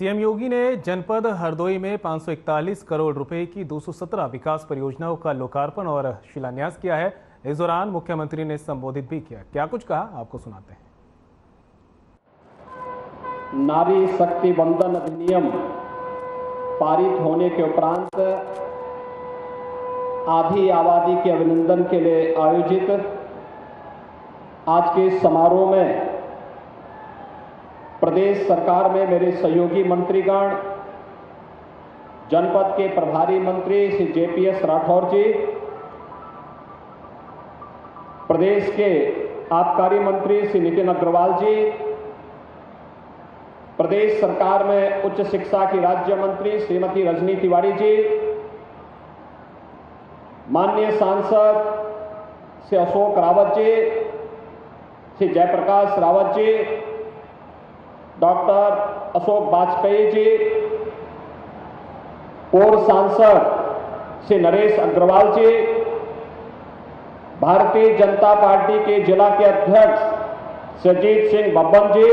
CM योगी ने जनपद हरदोई में 541 करोड़ रुपए की 217 विकास परियोजनाओं का लोकार्पण और शिलान्यास किया है। इस दौरान मुख्यमंत्री ने संबोधित भी किया। क्या कुछ कहा, आपको सुनाते हैं। नारी शक्ति वंदन अधिनियम पारित होने के उपरांत आधी आबादी के अभिनंदन के लिए आयोजित आज के समारोह में प्रदेश सरकार में मेरे सहयोगी मंत्रीगण, जनपद के प्रभारी मंत्री श्री जेपीएस राठौर जी, प्रदेश के आबकारी मंत्री श्री नितिन अग्रवाल जी, प्रदेश सरकार में उच्च शिक्षा की राज्य मंत्री श्रीमती रजनी तिवारी जी, माननीय सांसद श्री अशोक रावत जी, श्री जयप्रकाश रावत जी, डॉक्टर अशोक वाजपेयी जी, पूर्व सांसद श्री नरेश अग्रवाल जी, भारतीय जनता पार्टी के जिला के अध्यक्ष सुरजीत सिंह बब्बन जी,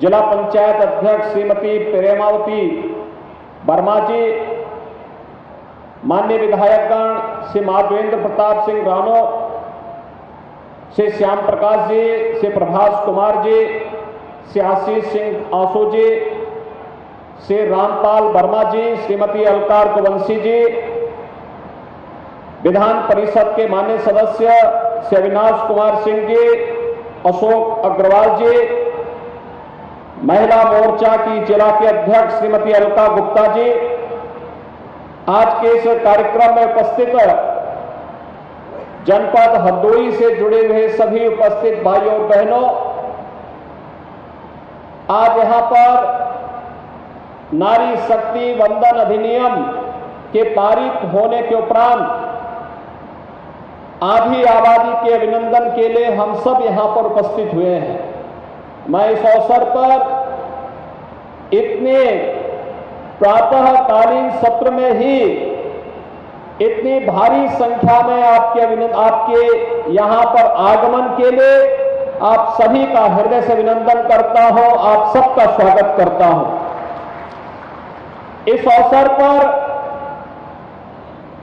जिला पंचायत अध्यक्ष श्रीमती प्रेमावती वर्मा जी, माननीय विधायकगण श्री माधवेंद्र प्रताप सिंह राणो, श्री श्याम प्रकाश जी, श्री प्रभास कुमार जी, श्री आशीष सिंह आंसू जी, श्री रामपाल वर्मा जी, श्रीमती अलकार कुवंशी जी, विधान परिषद के माननीय सदस्य श्री अविनाश कुमार सिंह जी, अशोक अग्रवाल जी, महिला मोर्चा की जिला के अध्यक्ष श्रीमती अलका गुप्ता जी, आज के इस कार्यक्रम में उपस्थित जनपद हरदोई से जुड़े हुए सभी उपस्थित भाइयों और बहनों, आज यहां पर नारी शक्ति वंदन अधिनियम के पारित होने के उपरांत आधी आबादी के अभिनंदन के लिए हम सब यहां पर उपस्थित हुए हैं। मैं इस अवसर पर इतने प्रातःकालीन सत्र में ही इतनी भारी संख्या में आपके यहां पर आगमन के लिए आप सभी का हृदय से अभिनंदन करता हूं, आप सबका स्वागत करता हूं। इस अवसर पर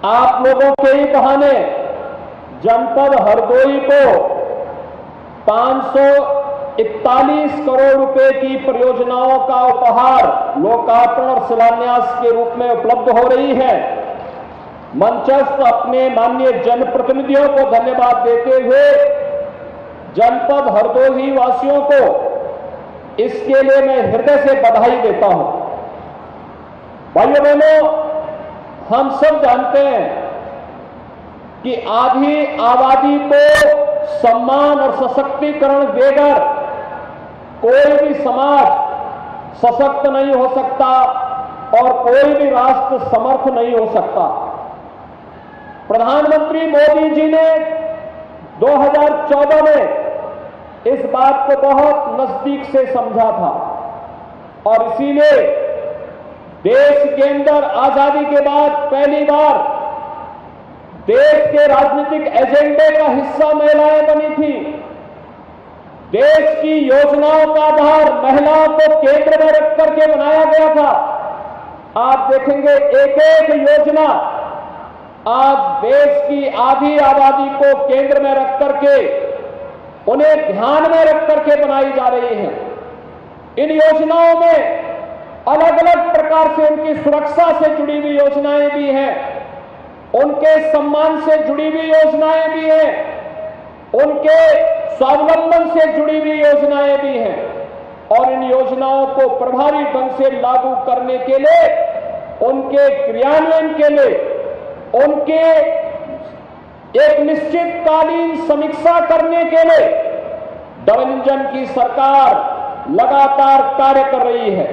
आप लोगों के ही बहाने जनपद हरदोई को 541 करोड़ रुपए की परियोजनाओं का उपहार लोकार्पण और शिलान्यास के रूप में उपलब्ध हो रही है। मंचस्थ अपने माननीय जनप्रतिनिधियों को धन्यवाद देते हुए जनपद हरदोई वासियों को इसके लिए मैं हृदय से बधाई देता हूं। भाइयों बहनों, हम सब जानते हैं कि आधी आबादी को सम्मान और सशक्तिकरण देकर कोई भी समाज सशक्त नहीं हो सकता और कोई भी राष्ट्र समर्थ नहीं हो सकता। प्रधानमंत्री मोदी जी ने 2014 में इस बात को बहुत नजदीक से समझा था और इसीलिए देश के अंदर आजादी के बाद पहली बार देश के राजनीतिक एजेंडे का हिस्सा महिलाएं बनी थी। देश की योजनाओं का आधार महिलाओं को केंद्र में रख करके बनाया गया था। आप देखेंगे एक एक योजना आज देश की आधी आबादी को केंद्र में रख करके उन्हें ध्यान में रख करके बनाई जा रही है। इन योजनाओं में अलग अलग प्रकार से उनकी सुरक्षा से जुड़ी हुई योजनाएं भी हैं, उनके सम्मान से जुड़ी हुई योजनाएं भी हैं, उनके स्वावलंबन से जुड़ी हुई योजनाएं भी हैं और इन योजनाओं को प्रभावी ढंग से लागू करने के लिए, उनके क्रियान्वयन के लिए, उनके एक निश्चितकालीन समीक्षा करने के लिए डबल इंजन की सरकार लगातार कार्य कर रही है।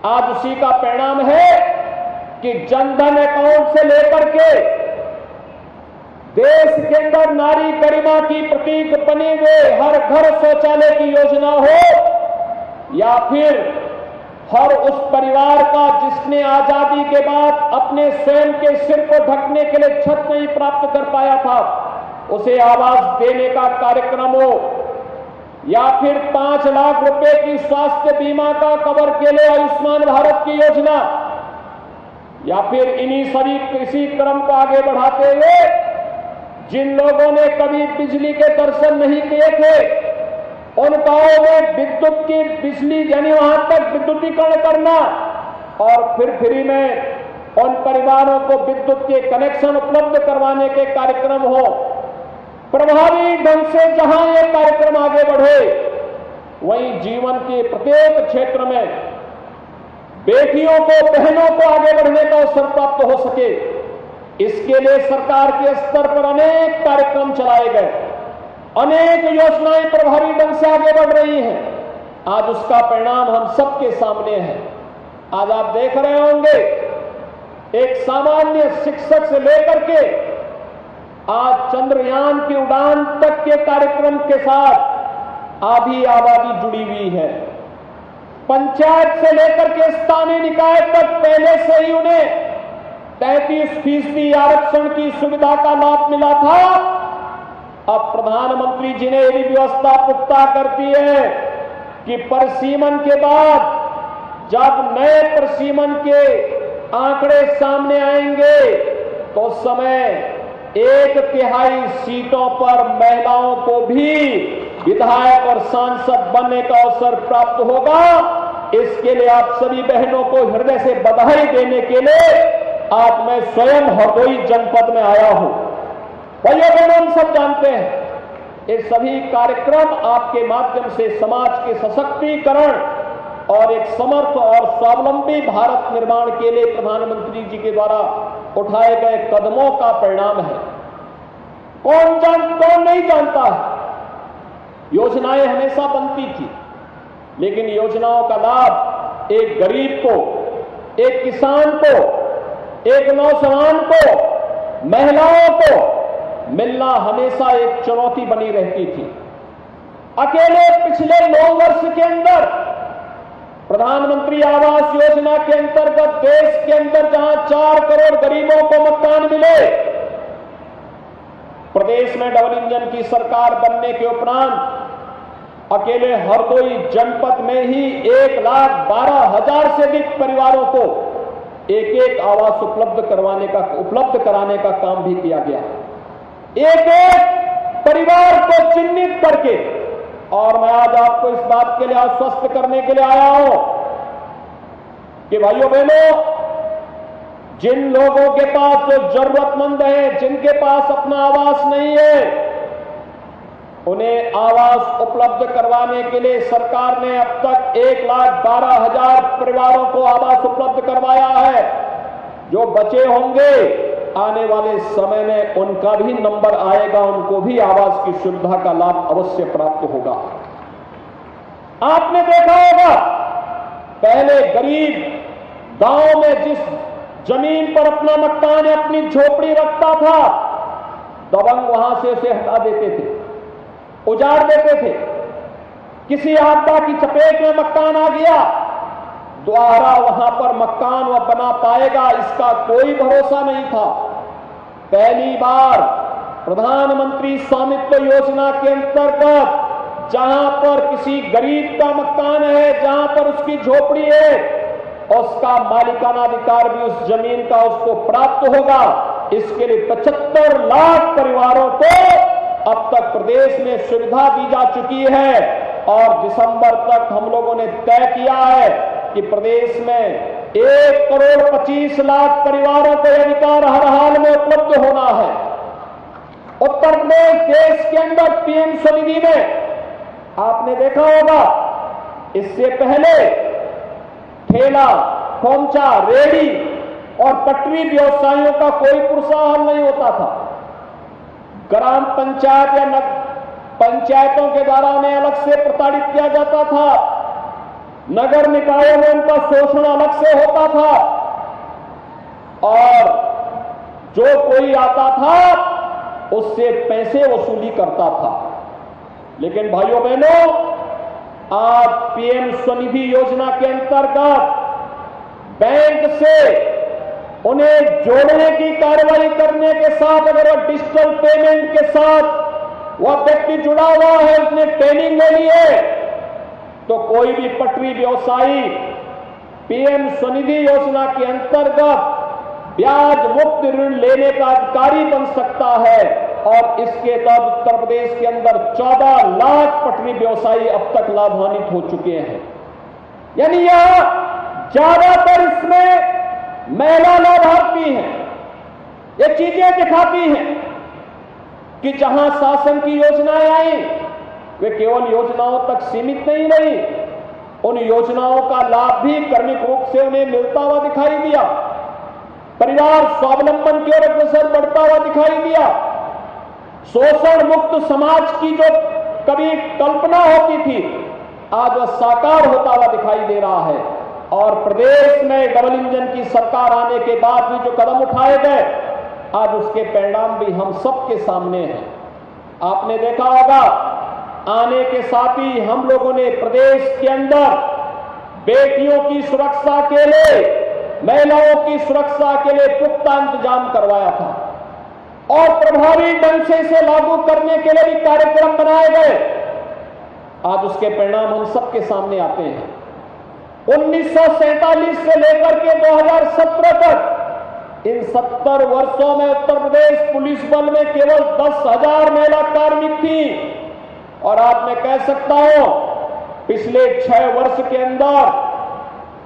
आज उसी का परिणाम है कि जनधन अकाउंट से लेकर के देश के अंदर नारी गरिमा की प्रतीक बने हुए हर घर शौचालय की योजना हो या फिर हर उस परिवार का जिसने आजादी के बाद अपने स्वयं के सिर को ढकने के लिए छत नहीं प्राप्त कर पाया था, उसे आवास देने का कार्यक्रम हो या फिर 5 लाख रुपए की स्वास्थ्य बीमा का कवर के लिए आयुष्मान भारत की योजना, या फिर इन्हीं सभी कृषि क्रम को आगे बढ़ाते हुए जिन लोगों ने कभी बिजली के दर्शन नहीं किए थे उन गांवों में विद्युत की बिजली यानी वहां तक विद्युतीकरण करना और फिर फ्री में उन परिवारों को विद्युत के कनेक्शन उपलब्ध करवाने के कार्यक्रम हो। प्रभावी ढंग से जहां ये कार्यक्रम आगे बढ़े वहीं जीवन के प्रत्येक क्षेत्र में बेटियों को, बहनों को आगे बढ़ने का अवसर प्राप्त हो सके, इसके लिए सरकार के स्तर पर अनेक कार्यक्रम चलाए गए, अनेक योजनाएं प्रभावी ढंग से आगे बढ़ रही हैं। आज उसका परिणाम हम सबके सामने है। आज आप देख रहे होंगे एक सामान्य शिक्षक से लेकर के आज चंद्रयान की उड़ान तक के कार्यक्रम के साथ आधी आबादी जुड़ी हुई है। पंचायत से लेकर के स्थानीय निकाय तक पहले से ही उन्हें 33% आरक्षण की सुविधा का लाभ मिला था। अब प्रधानमंत्री जी ने यह व्यवस्था पुख्ता करती है कि परिसीमन के बाद जब नए परिसीमन के आंकड़े सामने आएंगे तो उस समय 1/3 सीटों पर महिलाओं को भी विधायक और सांसद बनने का अवसर प्राप्त होगा। इसके लिए आप सभी बहनों को हृदय से बधाई देने के लिए आज मैं स्वयं हरदोई जनपद में आया हूं। भाइयों बहनों, हम सब जानते हैं ये सभी कार्यक्रम आपके माध्यम से समाज के सशक्तिकरण और एक समर्थ और स्वावलंबी भारत निर्माण के लिए प्रधानमंत्री जी के द्वारा उठाए गए कदमों का परिणाम है। कौन नहीं जानता है। योजनाएं हमेशा बनती थी, लेकिन योजनाओं का लाभ एक गरीब को, एक किसान को, एक नौजवान को, महिलाओं को मिलना हमेशा एक चुनौती बनी रहती थी। अकेले पिछले 9 वर्ष के अंदर प्रधानमंत्री आवास योजना के अंतर्गत देश के अंदर जहां 4 करोड़ गरीबों को मकान मिले, प्रदेश में डबल इंजन की सरकार बनने के उपरांत अकेले हरदोई जनपद में ही 1,12,000 से अधिक परिवारों को एक आवास उपलब्ध कराने का काम भी किया गया। एक परिवार को चिन्हित करके, और मैं आज आपको इस बात के लिए आश्वस्त करने के लिए आया हूं कि भाइयों बहनों, जिन लोगों के पास जो जरूरतमंद हैं, जिनके पास अपना आवास नहीं है, उन्हें आवास उपलब्ध करवाने के लिए सरकार ने अब तक 1,12,000 परिवारों को आवास उपलब्ध करवाया है। जो बचे होंगे आने वाले समय में उनका भी नंबर आएगा, उनको भी आवास की सुविधा का लाभ अवश्य प्राप्त होगा। आपने देखा होगा पहले गरीब गांव में जिस जमीन पर अपना मकान या अपनी झोपड़ी रखता था, दबंग वहां से उसे हटा देते थे, उजाड़ देते थे। किसी आपदा की चपेट में मकान आ गया, दोबारा वहां पर मकान वह बना पाएगा इसका कोई भरोसा नहीं था। पहली बार प्रधानमंत्री स्वामित्व योजना के अंतर्गत जहां पर किसी गरीब का मकान है, जहां पर उसकी झोपड़ी है, उसका मालिकाना अधिकार भी उस जमीन का उसको प्राप्त होगा। इसके लिए 75 लाख परिवारों को अब तक प्रदेश में सुविधा दी जा चुकी है और दिसंबर तक हम लोगों ने तय किया है कि प्रदेश में 1,25,00,000 परिवारों को यह अधिकार हर हाल में उपलब्ध होना है। उत्तर प्रदेश देश के अंदर पीएम स्वनिधि में आपने देखा होगा, इससे पहले ठेला, खोमचा, रेहड़ी और पटरी व्यवसायियों का कोई प्रोत्साहन नहीं होता था। ग्राम पंचायत या पंचायतों के द्वारा उन्हें अलग से प्रताड़ित किया जाता था, नगर निकायों में उनका शोषण अलग से होता था और जो कोई आता था उससे पैसे वसूली करता था। लेकिन भाइयों बहनों, आज पीएम स्वनिधि योजना के अंतर्गत बैंक से उन्हें जोड़ने की कार्रवाई करने के साथ, अगर वो डिजिटल पेमेंट के साथ वह व्यक्ति जुड़ा हुआ है, उसने ट्रेनिंग ले ली है, तो कोई भी पटरी व्यवसायी पीएम स्वनिधि योजना के अंतर्गत ब्याज मुक्त ऋण लेने का अधिकारी बन सकता है। और इसके तहत उत्तर प्रदेश के अंदर 14 लाख पटरी व्यवसायी अब तक लाभान्वित हो चुके हैं। यानी यह ज्यादातर इसमें महिला लाभार्थी हैं। ये चीजें दिखाती हैं कि जहां शासन की योजनाएं आई वे केवल योजनाओं तक सीमित नहीं रही, उन योजनाओं का लाभ भी क्रमिक रूप से उन्हें मिलता हुआ दिखाई दिया। परिवार स्वावलंबन की ओर अग्रसर बढ़ता हुआ दिखाई दिया। शोषण मुक्त समाज की जो कभी कल्पना होती थी, आज वह साकार होता हुआ दिखाई दे रहा है। और प्रदेश में डबल इंजन की सरकार आने के बाद भी जो कदम उठाए गए, आज उसके परिणाम भी हम सबके सामने हैं। आपने देखा होगा, आने के साथ ही हम लोगों ने प्रदेश के अंदर बेटियों की सुरक्षा के लिए, महिलाओं की सुरक्षा के लिए पुख्ता इंतजाम करवाया था और प्रभावी ढंग से इसे लागू करने के लिए भी कार्यक्रम बनाए गए। आज उसके परिणाम हम सबके सामने आते हैं। 1947 से लेकर के 2017 तक इन 70 वर्षों में उत्तर प्रदेश पुलिस बल में केवल 10,000 महिला कार्मिक थी। और आज मैं कह सकता हूं, पिछले 6 वर्ष के अंदर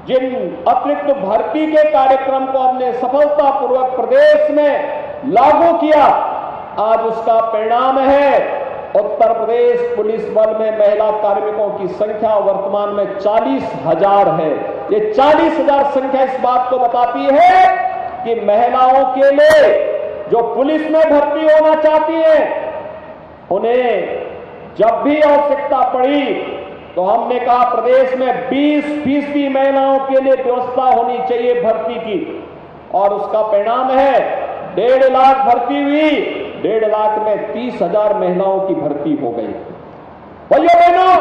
जिन अतिरिक्त भर्ती के कार्यक्रम को हमने सफलतापूर्वक प्रदेश में लागू किया, आज उसका परिणाम है उत्तर प्रदेश पुलिस बल में महिला कार्मिकों की संख्या वर्तमान में 40,000 है। ये 40,000 संख्या इस बात को बताती है कि महिलाओं के लिए जो पुलिस में भर्ती होना चाहती हैं, उन्हें जब भी आवश्यकता पड़ी तो हमने कहा प्रदेश में 20% महिलाओं के लिए व्यवस्था होनी चाहिए भर्ती की। और उसका परिणाम है 1.5 लाख भर्ती हुई, 1.5 लाख में 30,000 महिलाओं की भर्ती हो गई। भाइयों बहनों,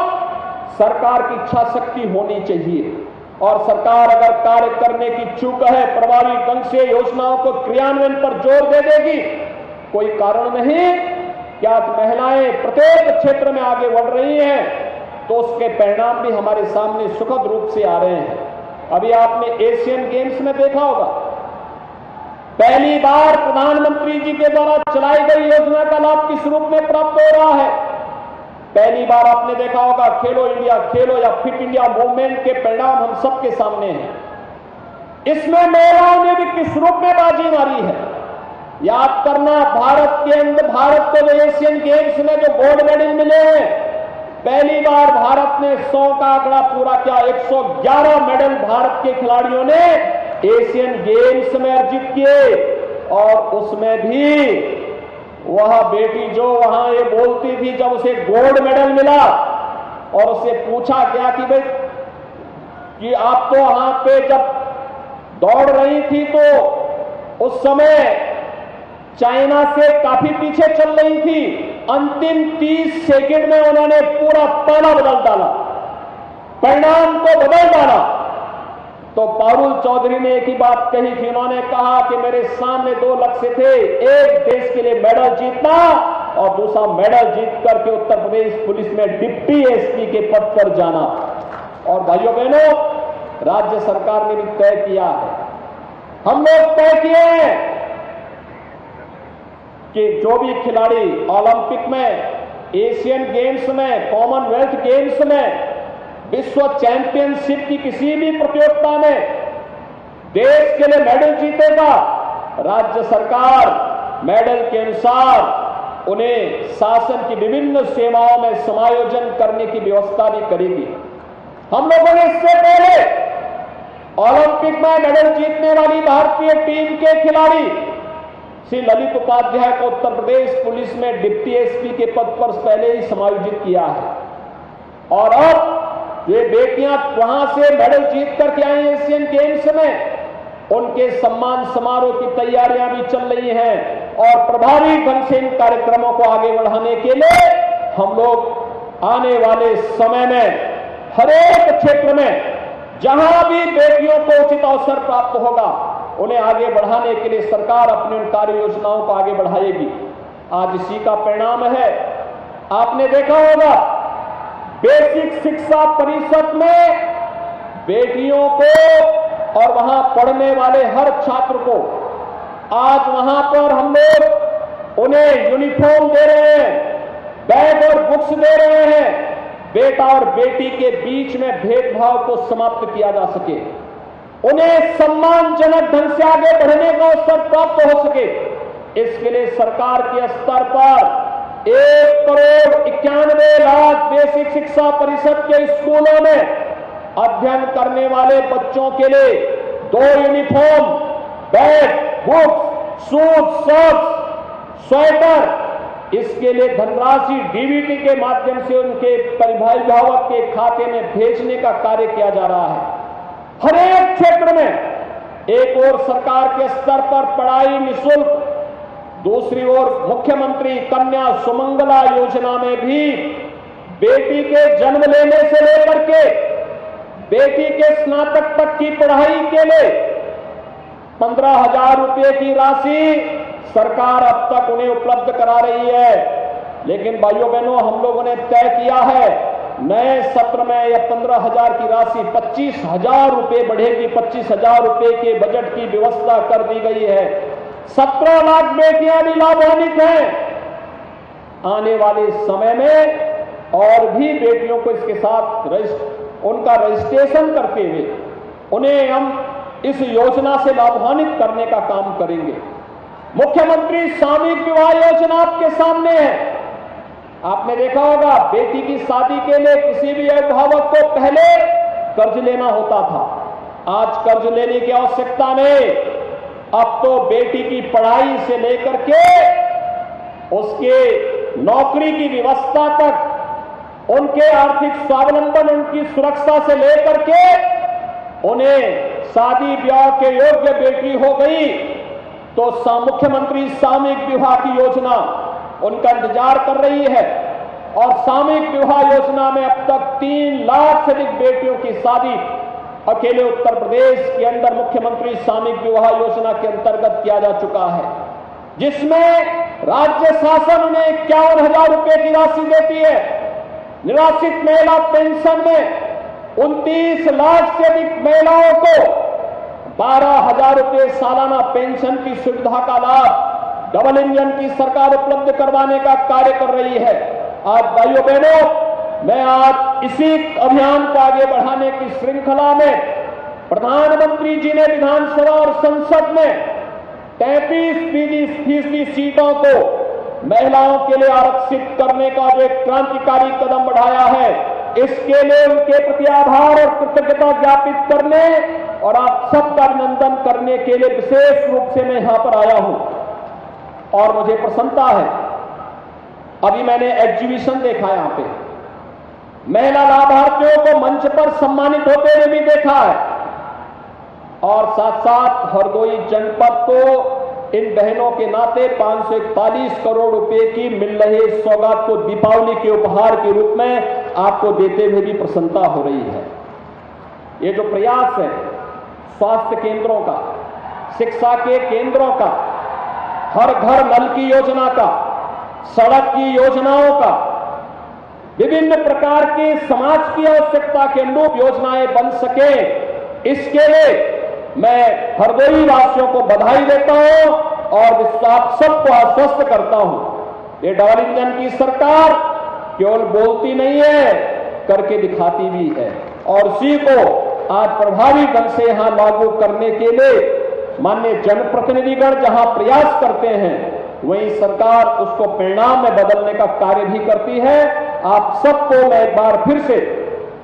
सरकार की इच्छा शक्ति होनी चाहिए और सरकार अगर कार्य करने की चूक है, प्रभावी ढंग से योजनाओं को क्रियान्वयन पर जोर दे देगी, कोई कारण नहीं कि आज महिलाएं प्रत्येक क्षेत्र में आगे बढ़ रही हैं, तो उसके परिणाम भी हमारे सामने सुखद रूप से आ रहे हैं। अभी आपने एशियन गेम्स में देखा होगा, पहली बार प्रधानमंत्री जी के द्वारा चलाई गई योजना का लाभ किस रूप में प्राप्त हो रहा है। पहली बार आपने देखा होगा खेलो इंडिया, खेलो या फिट इंडिया मूवमेंट के परिणाम हम सबके सामने हैं। इसमें महिलाओं ने भी किस रूप में बाजी मारी है। याद करना, भारत के अंदर भारत को एशियन गेम्स में जो गोल्ड मेडल मिले हैं, पहली बार भारत ने 100 का आंकड़ा पूरा किया। 111 मेडल भारत के खिलाड़ियों ने एशियन गेम्स में अर्जित किए। और उसमें भी वह बेटी जो वहां ये बोलती थी, जब उसे गोल्ड मेडल मिला और उसे पूछा गया कि भाई कि आप तो वहां पे जब दौड़ रही थी तो उस समय चाइना से काफी पीछे चल रही थी, अंतिम 30 सेकंड में उन्होंने पूरा पाला बदल डाला, परिणाम को बदल डाला। तो पारुल चौधरी ने एक ही बात कही थी, उन्होंने कहा कि मेरे सामने 2 लक्ष्य थे, एक देश के लिए मेडल जीतना और दूसरा मेडल जीत करके उत्तर प्रदेश पुलिस में डिप्टी एसपी के पद पर जाना। और भाइयों बहनों, राज्य सरकार ने भी तय किया है, हम लोग तय किए हैं कि जो भी खिलाड़ी ओलंपिक में, एशियन गेम्स में, कॉमनवेल्थ गेम्स में, विश्व चैंपियनशिप की किसी भी प्रतियोगिता में देश के लिए मेडल जीतेगा, राज्य सरकार मेडल के अनुसार उन्हें शासन की विभिन्न सेवाओं में समायोजन करने की व्यवस्था भी करेगी। हम लोगों ने इससे पहले ओलंपिक में मेडल जीतने वाली भारतीय टीम के खिलाड़ी श्री ललित उपाध्याय को उत्तर प्रदेश पुलिस में डिप्टी एसपी के पद पर पहले ही समायोजित किया है। और अब ये बेटियां वहां से मेडल जीत करके आई एशियन गेम्स में, उनके सम्मान समारोह की तैयारियां भी चल रही हैं। और प्रभावी ढंग से इन कार्यक्रमों को आगे बढ़ाने के लिए हम लोग आने वाले समय में हर एक क्षेत्र में जहां भी बेटियों को उचित अवसर प्राप्त होगा, उन्हें आगे बढ़ाने के लिए सरकार अपनी उन कार्य योजनाओं को आगे बढ़ाएगी। आज इसी का परिणाम है आपने देखा होगा बेसिक शिक्षा परिषद में बेटियों को और वहां पढ़ने वाले हर छात्र को आज वहां पर हम लोग उन्हें यूनिफॉर्म दे रहे हैं, बैग और बुक्स दे रहे हैं। बेटा और बेटी के बीच में भेदभाव को समाप्त किया जा सके, उन्हें सम्मानजनक ढंग से आगे बढ़ने का अवसर प्राप्त हो सके, इसके लिए सरकार के स्तर पर 1,91,00,000 बेसिक शिक्षा परिषद के स्कूलों में अध्ययन करने वाले बच्चों के लिए 2 uniform, bag, books, shoes, socks, sweater, इसके लिए धनराशि डीबीटी के माध्यम से उनके अभिभावक के खाते में भेजने का कार्य किया जा रहा है। हर एक क्षेत्र में एक ओर सरकार के स्तर पर पढ़ाई निःशुल्क, दूसरी ओर मुख्यमंत्री कन्या सुमंगला योजना में भी बेटी के जन्म लेने से लेकर के बेटी के स्नातक तक की पढ़ाई के लिए 15,000 रुपए की राशि सरकार अब तक उन्हें उपलब्ध करा रही है। लेकिन भाइयों बहनों, हम लोगों ने तय किया है नए सत्र में यह 15,000 की राशि 25,000 रुपए बढ़ेगी। 25,000 रुपए के बजट की व्यवस्था कर दी गई है। 17 लाख बेटियां भी लाभान्वित हैं। आने वाले समय में और भी बेटियों को इसके साथ उनका रजिस्ट्रेशन करते हुए उन्हें हम इस योजना से लाभान्वित करने का काम करेंगे। मुख्यमंत्री सामूहिक विवाह योजना आपके सामने है। आपने देखा होगा बेटी की शादी के लिए किसी भी अभिभावक को पहले कर्ज लेना होता था। आज कर्ज लेने की आवश्यकता नहीं। अब तो बेटी की पढ़ाई से लेकर के उसके नौकरी की व्यवस्था तक, उनके आर्थिक स्वावलंबन, उनकी सुरक्षा से लेकर के उन्हें शादी ब्याह के योग्य बेटी हो गई तो मुख्यमंत्री सामूहिक विवाह की योजना उनका इंतजार कर रही है। और सामूहिक विवाह योजना में अब तक 3 लाख से अधिक बेटियों की शादी अकेले उत्तर प्रदेश के अंदर मुख्यमंत्री सामूहिक विवाह योजना के अंतर्गत किया जा चुका है, जिसमें राज्य शासन उन्हें 51,000 रुपए की राशि देती है। निराश्रित महिला पेंशन में 29 लाख से अधिक महिलाओं को 12,000 रुपए सालाना पेंशन की सुविधा का लाभ डबल इंजन की सरकार उपलब्ध करवाने का कार्य कर रही है। आज भाइयों बहनों, मैं आज इसी अभियान को आगे बढ़ाने की श्रृंखला में प्रधानमंत्री जी ने विधानसभा और संसद में 33% सीटों को महिलाओं के लिए आरक्षित करने का जो एक क्रांतिकारी कदम बढ़ाया है, इसके लिए उनके प्रति आभार और कृतज्ञता ज्ञापित करने और आप सबका अभिनंदन करने के लिए विशेष रूप से मैं यहां पर आया हूं। और मुझे प्रसन्नता है, अभी मैंने एग्जीबिशन देखा, यहां पे महिला लाभार्थियों को मंच पर सम्मानित होते हुए भी देखा है। और साथ साथ हरदोई जनपद को इन बहनों के नाते 541 करोड़ रुपए की मिल रही सौगात को दीपावली के उपहार के रूप में आपको देते हुए भी प्रसन्नता हो रही है। ये जो प्रयास है स्वास्थ्य केंद्रों का, शिक्षा के केंद्रों का, हर घर नल की योजना का, सड़क की योजनाओं का, विभिन्न प्रकार की समाज की आवश्यकता के अनुरूप योजनाएं बन सके, इसके लिए मैं हरदोई वासियों को बधाई देता हूं और आप सबको आश्वस्त करता हूं। ये डबल इंजन की सरकार केवल बोलती नहीं है, करके दिखाती भी है। और इसी को आज प्रभावी ढंग से यहां लागू करने के लिए माननीय जनप्रतिनिधिगण जहां प्रयास करते हैं, वहीं सरकार उसको परिणाम में बदलने का कार्य भी करती है। आप सबको मैं एक बार फिर से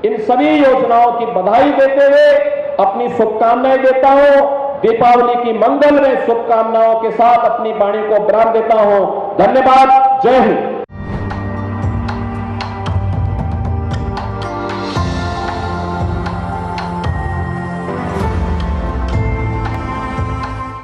इन सभी योजनाओं की बधाई देते हुए अपनी शुभकामनाएं देता हूं। दीपावली की मंगलमय शुभकामनाओं के साथ अपनी वाणी को विराम देता हूं। धन्यवाद। जय हिंद।